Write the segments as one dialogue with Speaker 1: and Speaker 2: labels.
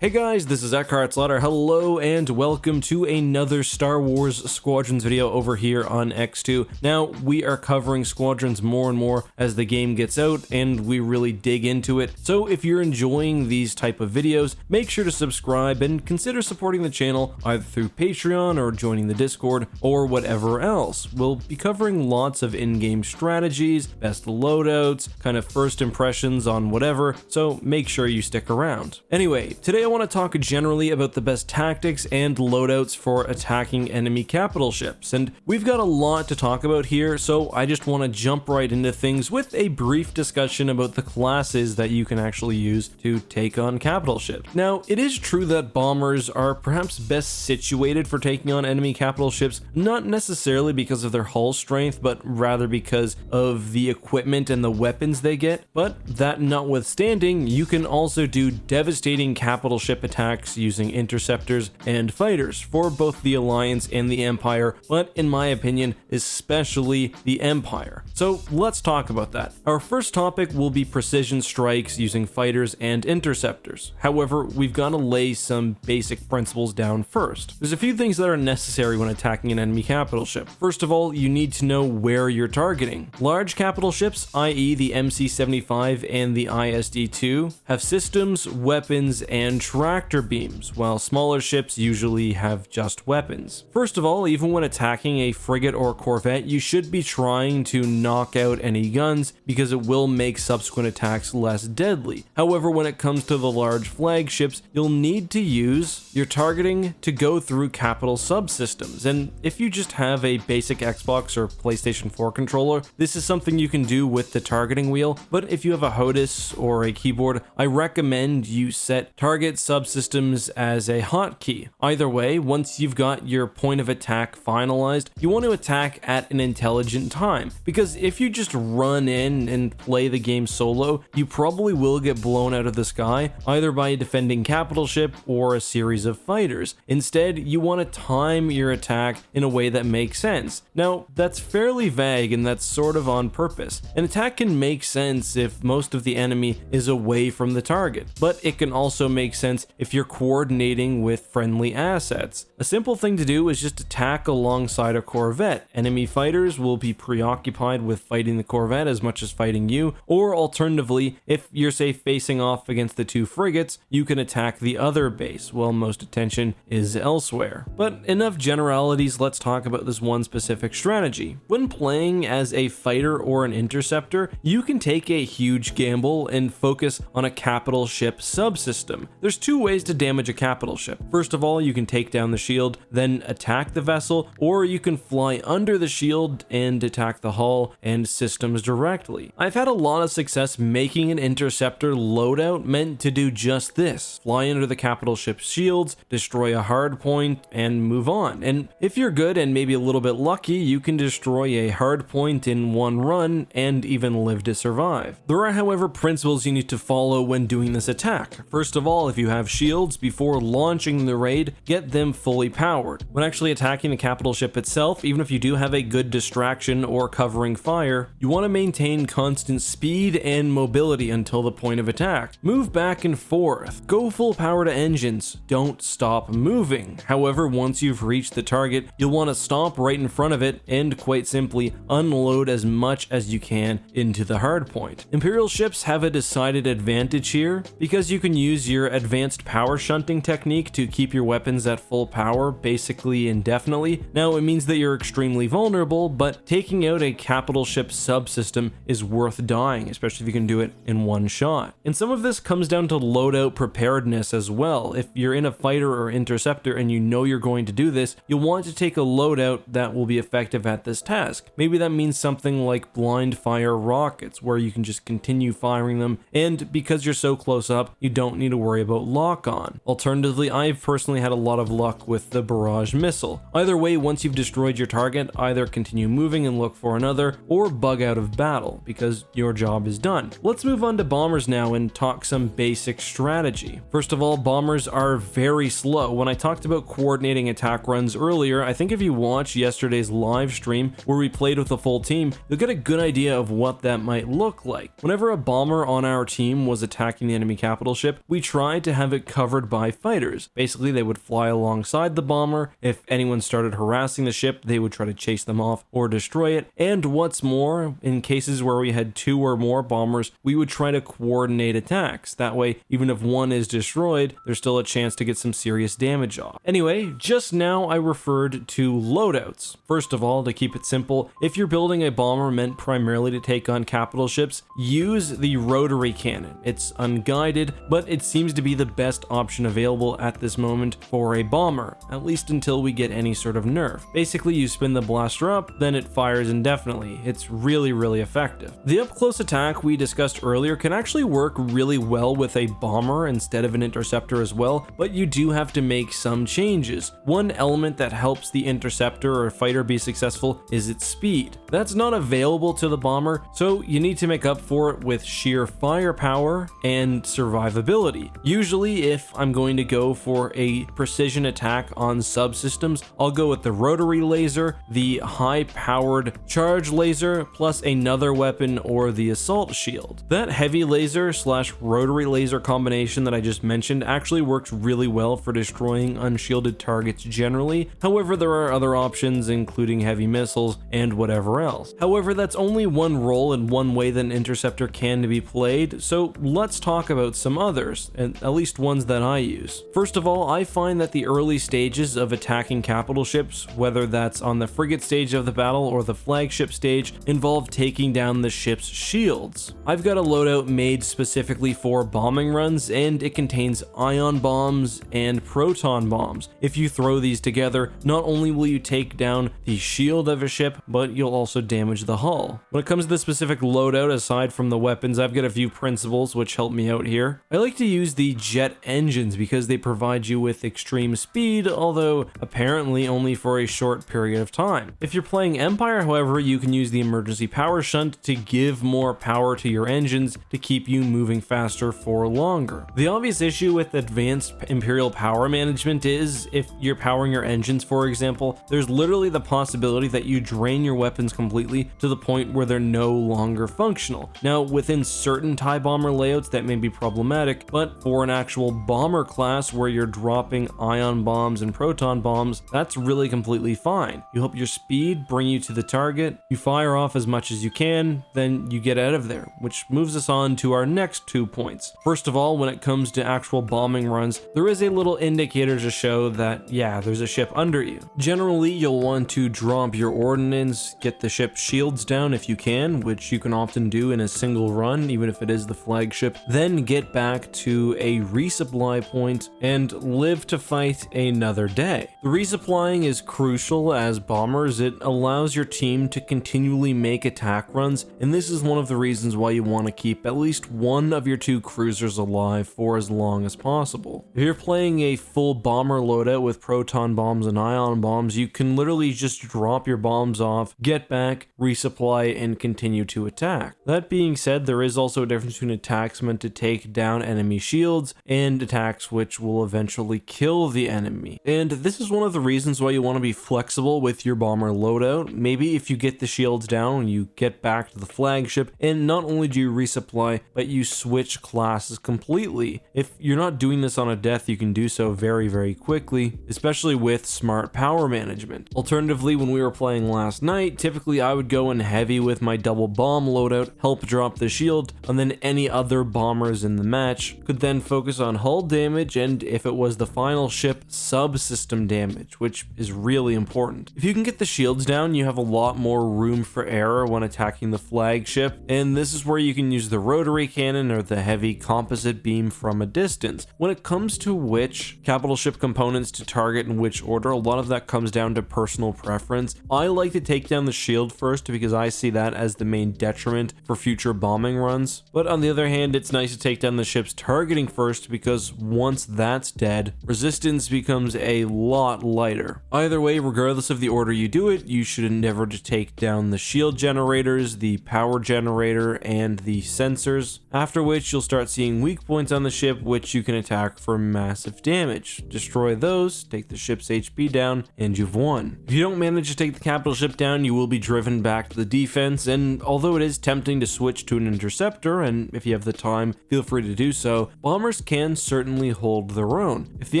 Speaker 1: Hey guys, this is Eckhartsladder. Hello and welcome to another Star Wars Squadrons video over here on EcksToo. Now, we are covering Squadrons more and more as the game gets out and we really dig into it. So if you're enjoying these type of videos, make sure to subscribe and consider supporting the channel either through Patreon or joining the Discord or whatever else. We'll be covering lots of in-game strategies, best loadouts, kind of first impressions on whatever, so make sure you stick around. Anyway, today I want to talk generally about the best tactics and loadouts for attacking enemy capital ships, and we've got a lot to talk about here, so I just want to jump right into things with a brief discussion about the classes that you can actually use to take on capital ships. Now, it is true that bombers are perhaps best situated for taking on enemy capital ships, not necessarily because of their hull strength, but rather because of the equipment and the weapons they get. But that notwithstanding, you can also do devastating capital ship attacks using interceptors and fighters for both the Alliance and the Empire, but in my opinion, especially the Empire. So let's talk about that. Our first topic will be precision strikes using fighters and interceptors. However, we've got to lay some basic principles down first. There's a few things that are necessary when attacking an enemy capital ship. First of all, you need to know where you're targeting. Large capital ships, i.e. the MC-75 and the ISD-2, have systems, weapons, and tractor beams, while smaller ships usually have just weapons. First of all, even when attacking a frigate or corvette, you should be trying to knock out any guns because it will make subsequent attacks less deadly. However, when it comes to the large flagships, you'll need to use your targeting to go through capital subsystems, and if you just have a basic Xbox or PlayStation 4 controller, this is something you can do with the targeting wheel, but if you have a HOTAS or a keyboard, I recommend you set target subsystems as a hotkey. Either way, once you've got your point of attack finalized, you want to attack at an intelligent time, because if you just run in and play the game solo, you probably will get blown out of the sky, either by a defending capital ship or a series of fighters. Instead, you want to time your attack in a way that makes sense. Now, that's fairly vague and that's sort of on purpose. An attack can make sense if most of the enemy is away from the target, but it can also make sense if you're coordinating with friendly assets. A simple thing to do is just attack alongside a corvette. Enemy fighters will be preoccupied with fighting the corvette as much as fighting you, or alternatively, if you're say facing off against the two frigates, you can attack the other base while most attention is elsewhere. But enough generalities, let's talk about this one specific strategy. When playing as a fighter or an interceptor, you can take a huge gamble and focus on a capital ship subsystem. There's two ways to damage a capital ship. First of all, you can take down the shield, then attack the vessel, or you can fly under the shield and attack the hull and systems directly. I've had a lot of success making an interceptor loadout meant to do just this: fly under the capital ship's shields, destroy a hard point, and move on. And if you're good and maybe a little bit lucky, you can destroy a hard point in one run and even live to survive. There are, however, principles you need to follow when doing this attack. First of all, if you have shields, before launching the raid, get them fully powered. When actually attacking the capital ship itself, even if you do have a good distraction or covering fire, you want to maintain constant speed and mobility until the point of attack. Move back and forth. Go full power to engines. Don't stop moving. However, once you've reached the target, you'll want to stop right in front of it and quite simply unload as much as you can into the hard point. Imperial ships have a decided advantage here because you can use your advanced power shunting technique to keep your weapons at full power basically indefinitely. Now, it means that you're extremely vulnerable, but taking out a capital ship subsystem is worth dying, especially if you can do it in one shot. And some of this comes down to loadout preparedness as well. If you're in a fighter or interceptor and you know you're going to do this, you'll want to take a loadout that will be effective at this task. Maybe that means something like blind fire rockets, where you can just continue firing them, and because you're so close up, you don't need to worry about lock-on. Alternatively, I've personally had a lot of luck with the barrage missile. Either way, once you've destroyed your target, either continue moving and look for another, or bug out of battle, because your job is done. Let's move on to bombers now and talk some basic strategy. First of all, bombers are very slow. When I talked about coordinating attack runs earlier, I think if you watch yesterday's live stream where we played with a full team, you'll get a good idea of what that might look like. Whenever a bomber on our team was attacking the enemy capital ship, we tried to to have it covered by fighters. Basically, they would fly alongside the bomber. If anyone started harassing the ship, they would try to chase them off or destroy it. And what's more, in cases where we had 2 or more bombers, we would try to coordinate attacks. That way, even if one is destroyed, there's still a chance to get some serious damage off. Anyway, just now I referred to loadouts. First of all, to keep it simple, if you're building a bomber meant primarily to take on capital ships, use the rotary cannon. It's unguided, but it seems to be the best option available at this moment for a bomber, at least until we get any sort of nerf. Basically, you spin the blaster up, then it fires indefinitely. It's really effective. The up-close attack we discussed earlier can actually work really well with a bomber instead of an interceptor as well, but you do have to make some changes. One element that helps the interceptor or fighter be successful is its speed. That's not available to the bomber, so you need to make up for it with sheer firepower and survivability. Usually, if I'm going to go for a precision attack on subsystems, I'll go with the rotary laser, the high-powered charge laser, plus another weapon or the assault shield. That heavy laser / rotary laser combination that I just mentioned actually works really well for destroying unshielded targets generally. However, there are other options, including heavy missiles and whatever else. However, that's only one role and one way that an interceptor can be played, so let's talk about some others, and at least ones that I use. First of all, I find that the early stages of attacking capital ships, whether that's on the frigate stage of the battle or the flagship stage, involve taking down the ship's shields. I've got a loadout made specifically for bombing runs, and it contains ion bombs and proton bombs. If you throw these together, not only will you take down the shield of a ship, but you'll also damage the hull. When it comes to the specific loadout, aside from the weapons, I've got a few principles which help me out here. I like to use the jet engines because they provide you with extreme speed, although apparently only for a short period of time. If you're playing Empire, however, you can use the emergency power shunt to give more power to your engines to keep you moving faster for longer. The obvious issue with advanced Imperial power management is, if you're powering your engines, for example, there's literally the possibility that you drain your weapons completely to the point where they're no longer functional. Now, within certain TIE bomber layouts that may be problematic, but for an actual bomber class where you're dropping ion bombs and proton bombs, that's really completely fine. You help your speed bring you to the target, you fire off as much as you can, then you get out of there, which moves us on to our next 2 points. First of all, when it comes to actual bombing runs, there is a little indicator to show that, yeah, there's a ship under you. Generally, you'll want to drop your ordnance, get the ship's shields down if you can, which you can often do in a single run, even if it is the flagship, then get back to a resupply point and live to fight another day. The resupplying is crucial as bombers. It allows your team to continually make attack runs, and this is one of the reasons why you want to keep at least one of your 2 cruisers alive for as long as possible. If you're playing a full bomber loadout with proton bombs and ion bombs, you can literally just drop your bombs off, get back, resupply, and continue to attack. That being said, there is also a difference between attacks meant to take down enemy shields and attacks which will eventually kill the enemy. And this is one of the reasons why you want to be flexible with your bomber loadout. Maybe if you get the shields down, you get back to the flagship, and not only do you resupply, but you switch classes completely. If you're not doing this on a death, you can do so very quickly, especially with smart power management. Alternatively, when we were playing last night, typically I would go in heavy with my double bomb loadout, help drop the shield, and then any other bombers in the match could then focus on hull damage, and if it was the final ship, subsystem damage, which is really important. If you can get the shields down, you have a lot more room for error when attacking the flagship, and this is where you can use the rotary cannon or the heavy composite beam from a distance. When it comes to which capital ship components to target in which order, a lot of that comes down to personal preference. I like to take down the shield first because I see that as the main detriment for future bombing runs, but on the other hand, it's nice to take down the ship's targeting first because once that's dead, resistance becomes a lot lighter. Either way, regardless of the order you do it, you should endeavor to take down the shield generators, the power generator, and the sensors, after which you'll start seeing weak points on the ship which you can attack for massive damage. Destroy those, take the ship's HP down, and you've won. If you don't manage to take the capital ship down, you will be driven back to the defense, and although it is tempting to switch to an interceptor, and if you have the time, feel free to do so, bombers bombers can certainly hold their own. If the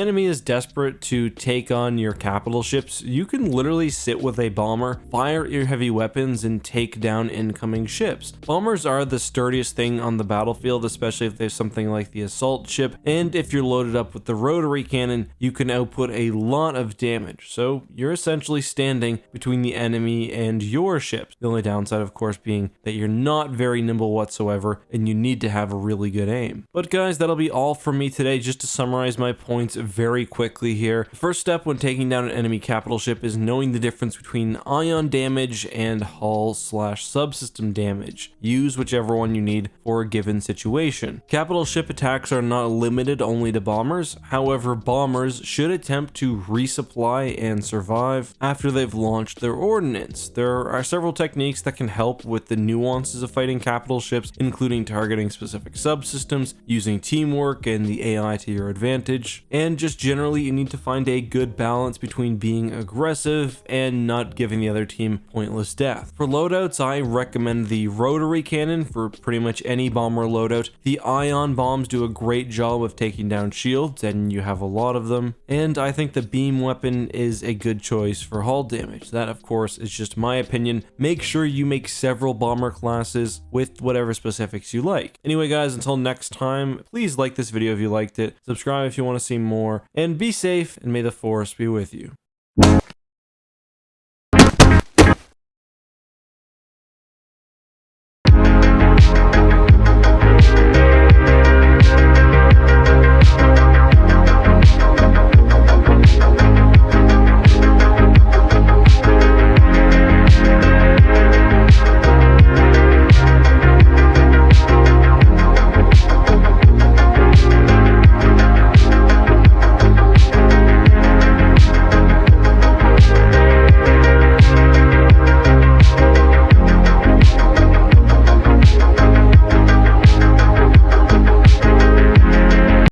Speaker 1: enemy is desperate to take on your capital ships, you can literally sit with a bomber, fire your heavy weapons, and take down incoming ships. Bombers are the sturdiest thing on the battlefield, especially if there's something like the assault ship, and if you're loaded up with the rotary cannon, you can output a lot of damage. So you're essentially standing between the enemy and your ships. The only downside, of course, being that you're not very nimble whatsoever, and you need to have a really good aim. But guys, that'll be all from me today. Just to summarize my points very quickly here. The first step when taking down an enemy capital ship is knowing the difference between ion damage and hull/subsystem damage. Use whichever one you need for a given situation. Capital ship attacks are not limited only to bombers. However, bombers should attempt to resupply and survive after they've launched their ordnance. There are several techniques that can help with the nuances of fighting capital ships, including targeting specific subsystems, using teamwork and the AI to your advantage, and just generally you need to find a good balance between being aggressive and not giving the other team pointless death. For loadouts, I recommend the rotary cannon for pretty much any bomber loadout. The ion bombs do a great job of taking down shields, and you have a lot of them, and I think the beam weapon is a good choice for hull damage. That, of course, is just my opinion. Make sure you make several bomber classes with whatever specifics you like. Anyway guys, until next time, please like this video if you liked it, subscribe if you want to see more, and be safe, and may the force be with you.